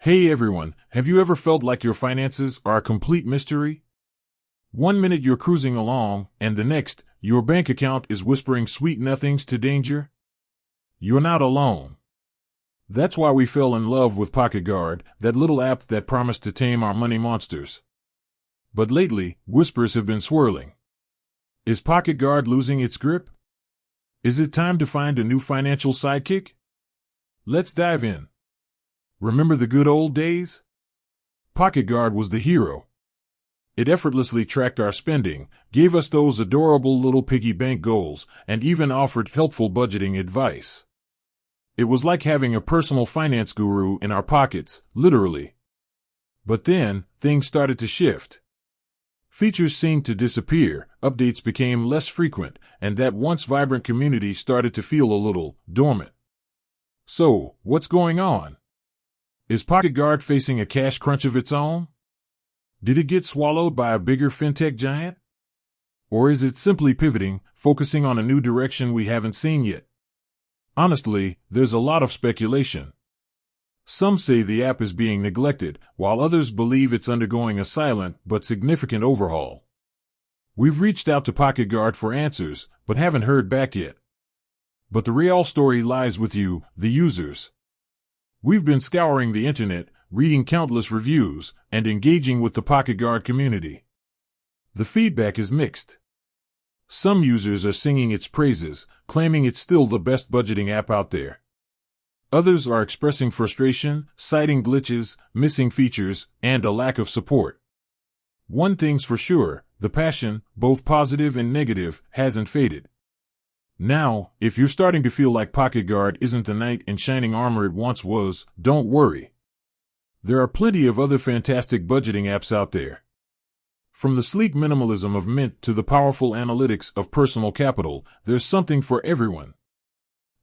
Hey everyone, have you ever felt like your finances are a complete mystery? One minute you're cruising along, and the next, your bank account is whispering sweet nothings to danger? You're not alone. That's why we fell in love with PocketGuard, that little app that promised to tame our money monsters. But lately, whispers have been swirling. Is PocketGuard losing its grip? Is it time to find a new financial sidekick? Let's dive in. Remember the good old days? PocketGuard was the hero. It effortlessly tracked our spending, gave us those adorable little piggy bank goals, and even offered helpful budgeting advice. It was like having a personal finance guru in our pockets, literally. But then, things started to shift. Features seemed to disappear, updates became less frequent, and that once vibrant community started to feel a little dormant. So, what's going on? Is PocketGuard facing a cash crunch of its own? Did it get swallowed by a bigger fintech giant? Or is it simply pivoting, focusing on a new direction we haven't seen yet? Honestly, there's a lot of speculation. Some say the app is being neglected, while others believe it's undergoing a silent but significant overhaul. We've reached out to PocketGuard for answers, but haven't heard back yet. But the real story lies with you, the users. We've been scouring the internet, reading countless reviews, and engaging with the PocketGuard community. The feedback is mixed. Some users are singing its praises, claiming it's still the best budgeting app out there. Others are expressing frustration, citing glitches, missing features, and a lack of support. One thing's for sure, the passion, both positive and negative, hasn't faded. Now, if you're starting to feel like PocketGuard isn't the knight in shining armor it once was, don't worry. There are plenty of other fantastic budgeting apps out there. From the sleek minimalism of Mint to the powerful analytics of Personal Capital, there's something for everyone.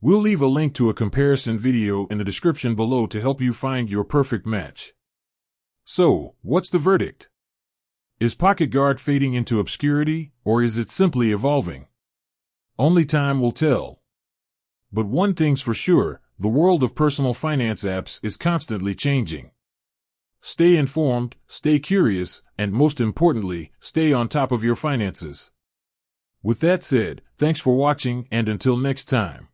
We'll leave a link to a comparison video in the description below to help you find your perfect match. So, what's the verdict? Is PocketGuard fading into obscurity, or is it simply evolving? Only time will tell. But one thing's for sure, the world of personal finance apps is constantly changing. Stay informed, stay curious, and most importantly, stay on top of your finances. With that said, thanks for watching, and until next time.